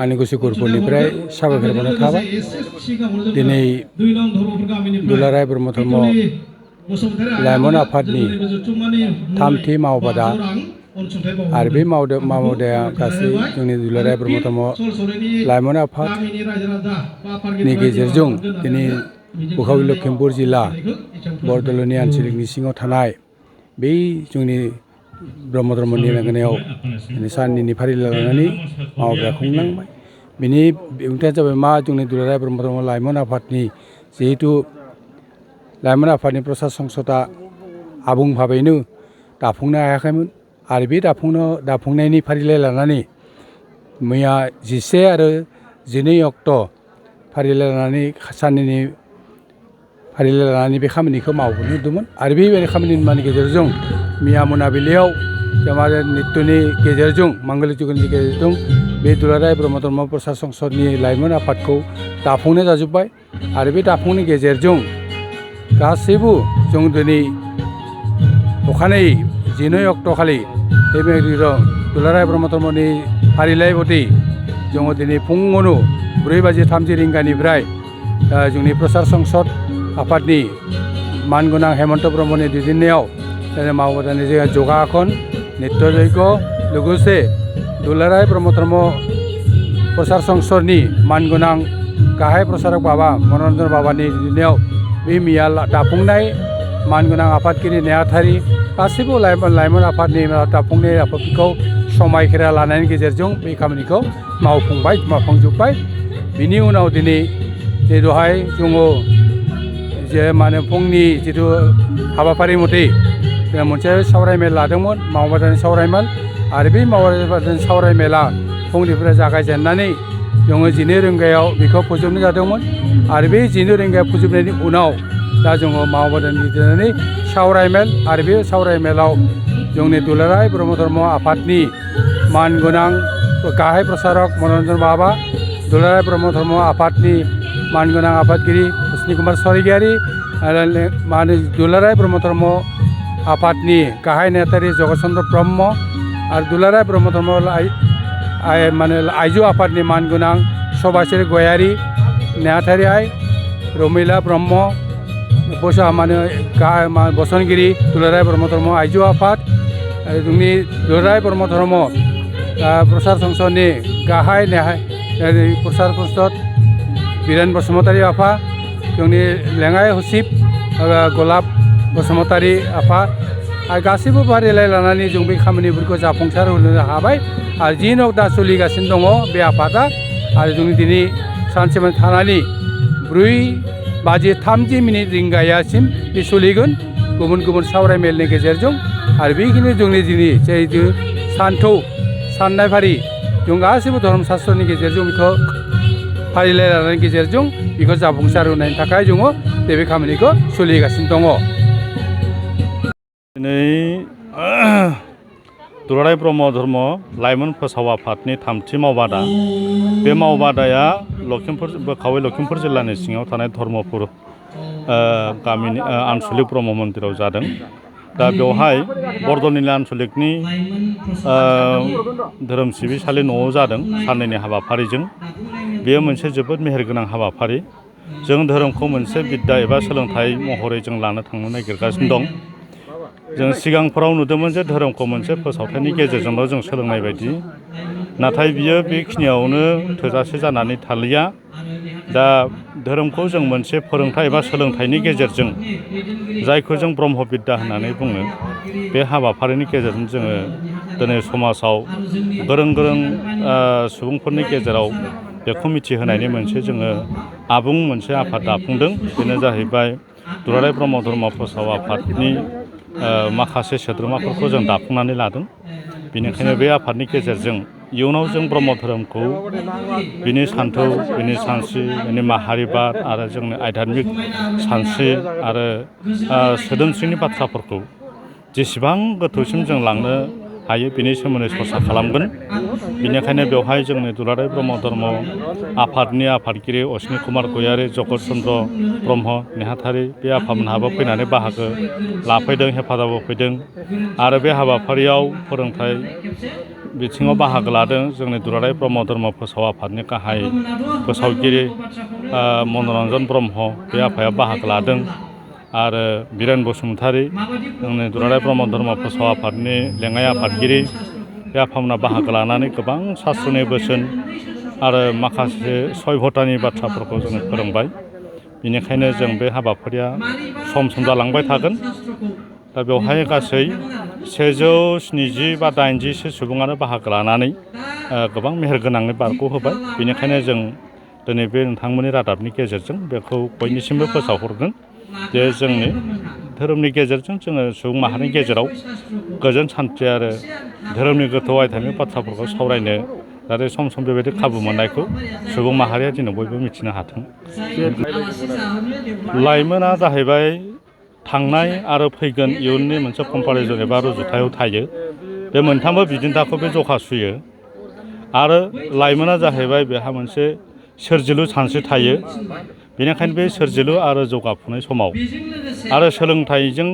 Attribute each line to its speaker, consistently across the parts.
Speaker 1: आंनि गोसो गोरबोनिफ्राय साबायखर बावनाय थाबाय। दिनै दुलाराय ब्रह्म धर्म लाइमोन आफादनि थामथि मावबादा आरो बे मावबादाया गासै जोंनि दुलाराय ब्रह्म धर्म लाइमोन आफादनि गेजेरजों दिनै बुखावलि लखिमपुर जिल्ला बरदलनि आनसलिकनि सिङाव थानाय बै जोंनि ब्रह्म धर्मनि लांगोनायाव साननिनि फारिलाइ लानानै मावबादा खुंलांबाय। बिनि ओंथिया जाबाय मा जोंनि दुलाराय ब्रह्म धर्म लाइमोन आफादनि जिहेतु लाइमोन आफादनि प्रसार संसदआ आबुं भाबैनो दाफुंनो हायाखैमोन आरो बे दाफुंनायनि फारिलाइ लानानै मैया 10 आरो 12 अक्ट' फारिलाइ लानानै साननिनि फारिलाइ लानानै बे खामानिखौ मावबोनो नुदोंमोन आरो बेबायदि खामानि मावनायनि गेजेरजों मैया मोनाबिलियाव जोंहा नित्यनि गेजेरजों मांगलिक जुगनि गेजेरजों बे दुलाराय ब्रह्म धर्म प्रसार संसदनि लाइमोन आफादखौ दाफुंनाय जाजोब्बाय आरो बे दाफुंनायनि गेजेरजों गासैबो जों दिनै अखानायै 12 अक्ट' खालि बे दुलाराय ब्रह्म धर्मनि फारिलाइ बायदि जोङो दिनै फुङावनो 4:30 जोंनि प्रसार संसद आफादनि मानगोनां हेमन्त ब्रह्मनि दैदेननायाव मावबादानि जोंहा जगाखन नित्य यज्ञ लोगोसे दुलाराय ब्रह्म धर्म प्रसार संसदनि मानगोनां गाहाय प्रसारक बाबा मनरन्जन बाबानि दैदेननायाव बे मैया दाफुंनाय मानगोनां आफादगिरि नेहाथारि गासैबो लाइमोन आफादनि दाफुंनाय आफादफोरखौ समायखेरा लानायनि गेजेरजों बे खामानिखौ मावफुंजोब्बाय। बिनि उनाव दिनै दहाय जोङो जे माने फुंनि जिथु हाबाफारि मथे मोनसे सावरायमेल लादोंमोन मावबादानि सावरायमेल आरो बे मावबादानि सावरायमेला फुंनिफ्राय जागायजेननानै जोङो 12 रिंगायाव बेखौ फोजोबनाय जादोंमोन आरो बे 12 रिंगायाव फोजोबनायनि उनाव दा जोङो मावबादानि दैदेननानै सावरायमेल आरो बे सावरायमेलाव जोंनि दुलाराय ब्रह्म धर्म आफादनि मानगोनां गाहाय प्रसारक मनरन्जन बाबा, दुलाराय ब्रह्म धर्म आफादनि मानगोनां आफादगिरि अस्नि कुमार स्वरगियारि आरो दुलाराय ब्रह्म धर्म आफादनि गाहाय नेहाथारि जगत चन्द्र ब्रह्म आरो दुलाराय ब्रह्म धर्म आइजो आफादनि मानगोनां सभाश्री गयारि नेहाथारि आइ रमिला ब्रह्म बसनगिरि दुलाराय ब्रह्म धर्म आइजो आफाद जोंनि दुलाराय ब्रह्म धर्म प्रसार संसदनि गाहाय प्रसार संसद बिरेन बसुमतारी आफा, जोंनि लेङाइ हसिब गलाब बसुमतारी आफा आरो गासैबो फारिलाइ लानानै जों बे खामानिफोरखौ जाफुंसार होनो हाबाय आरो जि नक दा सोलिगासिनो दङ बे आफादा आरो जों दिनै सानसेमान थानानै 4:30 बे सोलिगोन गुबुन गुबुन सावरायमेलनि गेजेरजों आरो बेखिनि जोंनि दिनै जिहेतु साननाय फारि जों गासैबो धर्म शास्त्रनि गेजेरजों बेखौ फारिलाइ लानायनि गेजेरजों बेखौ जाफुंसार होनायनि थाखाय जोङो बे खामानिखौ सोलिगासिनो दङ।
Speaker 2: दिनै दुलाराय ब्रह्म धर्म लाइमोन फोसाव आफादनि थामथि मावबादा बे मावबादाया बुखावलि लखिमपुर जिल्लानि सिङाव थानाय धर्मपुर गामिनि आनसलिक ब्रह्म मन्दिराव जादों। दा बेवहाय बरदलनि आनसलिकनि धोरोम सिबिसालि न'आव जादों साननैनि हाबाफारिजों। बेयो मोनसे जोबोद मेहेरगोनां हाबाफारि। जों धोरोमखौ मोनसे बिद्दा एबा सोलोंथाइ महरै जों लानो थांनो नागिरगासिनो दं। जों सिगांफोराव नुदोंमोन जे धोरोमखौ मोनसे फोसावथायनि गेजेरजोंल' जों सोलोंनाय बायदि, नाथाय बियो बेखिनियावनो थोजासे जानानै थालिया। दा धोरोमखौ जों मोनसे फोरोंथाइ एबा सोलोंथाइनि गेजेरजों जायखौ जों ब्रह्म बिद्दा होननानै बुङो, बे हाबाफारिनि गेजेरजों जोङो दिनै समाजाव गोरों सुबुंफोरनि गेजेराव बेखौ मिथिहोनायनि मोनसे जोङो आबुं मोनसे आफाद दाफुंदों। बेनो जाहैबाय दुलाराय ब्रह्म धर्म फोसाव आफादनि माखासे सोद्रोमाफोरखौ जों दाफुंनानै लादों। बेनिखायनो बे आफादनि गेजेरजों इयुनाव जों ब्रह्म धोरोमखौ बिनि सान्थौ, बिनि सानस्रि, बिनि माहारिबाद आरो जोंनि आध्यात्मिक सानस्रि आरो सोदोमस्रिनि बाथ्राफोरखौ जेसेबां गोथौसिम जों लांनो हायो बिनि सोमोन्दै सरसा खालामगोन। बेनिखायनो बेवहाय जोंनि दुलाराय ब्रह्म धर्म आफादनि आफादगिरि अश्विनी कुमार गयारी, जगत चन्द्र ब्रह्म नेहाथारि बे आफामोनहाबो फैनानै बाहागो लाफैदों, हेफाजाब होफैदों आरो बे हाबाफारियाव फोरोंथाइ बिथिङाव बाहागो लादों जोंनि दुलाराय ब्रह्म धर्म फोसाव आफादनि गाहाय फोसावगिरि मनरन्जन ब्रह्म बे आफाया बाहागो लादों आरो बिरेन बसुमतारी जोंनि दुलाराय ब्रह्म धर्म फोसाव आफादनि लेङाइ आफादगिरि बे आफामोनहा बाहागो लानानै गोबां शास्त्रनि बोसोन आरो माखासे सयभतानि बाथ्राफोरखौ जोङो फोरोंबाय। बेनिखायनो जों बे हाबाफारिया सम जालांबाय थागोन। दा बेवहाय गासै 170 बा 80 सुबुङानो बाहागो लानानै गोबां मेहेरगोनाङै बारग'होबाय। बेनिखायनो जों दिनै बे नोंथांमोननि रादाबनि गेजेरजों बेखौ बयनिसिमबो फोसावहरगोन जे जोंनि धोरोमनि गेजेरजों जोङो सुबुं माहारिनि गेजेराव गोजोन सान्थि आरो धोरोमनि गोथौ आयदानि बाथ्राफोरखौ सावरायनो जाहाथे सम सम बेबायदि खाबु मोननायखौ सुबुं माहारिया दिनै बयबो मिथिनो हाथों। लाइमोना जाहैबाय थांनाय आरो फैगोन इयुननि मोनसे कम्पारिजन एबा रुजुथायाव थायो। बे मोनथामबो बिदिन्थाखौ बे जखा सुयो आरो लाइमोना जाहैबाय बेहा मोनसे सोरजिलु सानस्रि थायो। बेनिखायनो बे सोरजिलु आरो जौगाफुनाय समाव आरो सोलोंथाइजों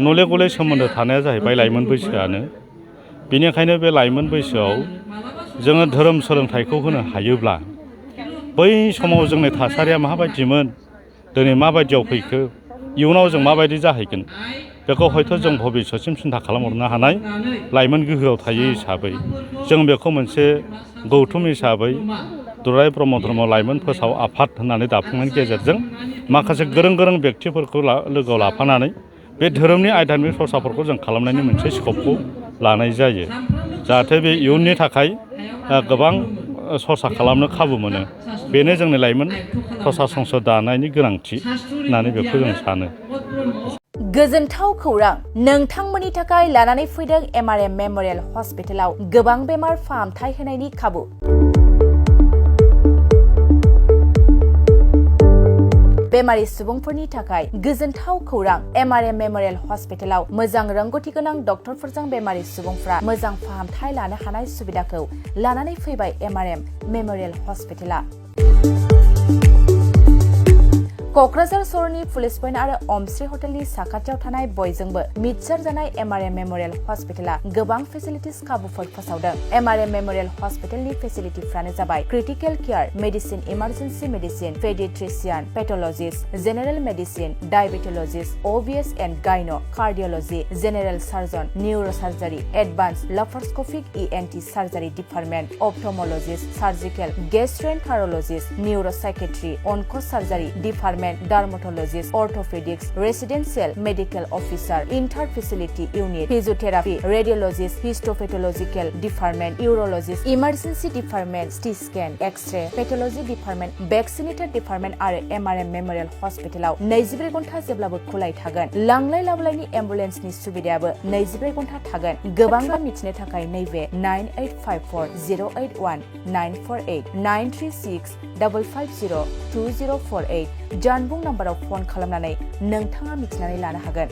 Speaker 2: नले गले सोमोन्दो थानाया जाहैबाय लाइमोन बैसोआनो। बेनिखायनो बे लाइमोन बैसोआव जोङो धोरोम सोलोंथाइखौ होनो हायोब्ला बै समाव जोंनि थासारिया माबायदिमोन, दिनै माबायदियाव फैखो, इयुनाव जों माबायदि जाहैगोन बेखौ हयथ' जों भबिष्यतसिम सिन्था खालामहरनो हानाय लाइमोन गोहोआव थायो हिसाबै जों बेखौ मोनसे गौथुम हिसाबै दुलाराय ब्रह्म धर्म लाइमोन फोसाव आफाद होननानै दाफुंनायनि गेजेरजों माखासे गोरों गोरों व्यक्तिफोरखौ लोगोआव लाफानानै बे धोरोमनि आयदानि सरसाफोरखौ जों खालामनायनि मोनसे स्कपखौ लानाय जायो। जाहाथे बे इयुननि थाखाय गोबां सरसा खालामनो खाबु मोनो। बेनो जोंनि लाइमोन प्रसा संसद दानायनि गोनांथि होननानै बेखौ जों सानो।
Speaker 3: गोजोनथाव खौरां, नोंथांमोननि थाखाय लानानै फैदों MRM मेम'रियेल हस्पिटालाव गोबां बेमार फाहामथाय होनायनि खाबु। बेमारि सुबुंफोरनि थाखाय गोजोनथाव खौरां, MRM मेम'रियेल हस्पिटालाव मोजां रोंगौथि गोनां डक्टरफोरजों बेमारि सुबुंफ्रा मोजां फाहामथाय लानो हानाय सुबिदाखौ लानानै फैबाय MRM मेम'रियेल हस्पिटाला। क'क्राझार सहरनि पुलिस पइन्ट आरो अमश्री हटेलनि साखाथियाव थानाय बयजोंबो मिथिसारजानाय MRM मेम'रियेल हस्पिटाला गोबां फेसिलिटिस खाबुफोर फोसावदों। MRM मेम'रियेल हस्पिटालनि फेसिलिटिफ्रानो जाबाय critical care, medicine, emergency medicine, paediatrician, pathologist, general medicine, diabetologist, OBS and gyno, cardiology, general surgeon, neurosurgery, advance laparoscopic ENT surgery department, ophthalmologist, surgical, gastroenterologist, neuropsychiatry, onco surgery department, dermatologist, orthopaedics, residential medical officer, inter facility unit, physiotherapy, radiologist, histopathological department, urologist, emergency department, CT scan, x-ray, pathology department, vaccinator department आरो MRM memorial हस्पिटालाव 24 घन्टा जेब्लाबो खुलाय थागोन। लांलाय लाबोलायनि एम्बुलेन्सनि सुबिदायाबो 24 घन्टा थागोन। गोबां मिथिनो थाखाय नैबे 9854081948 936550204 जानबुं नाम्बाराव फन खालामनानै नोंथाङा मिथिनानै लानो हागोन।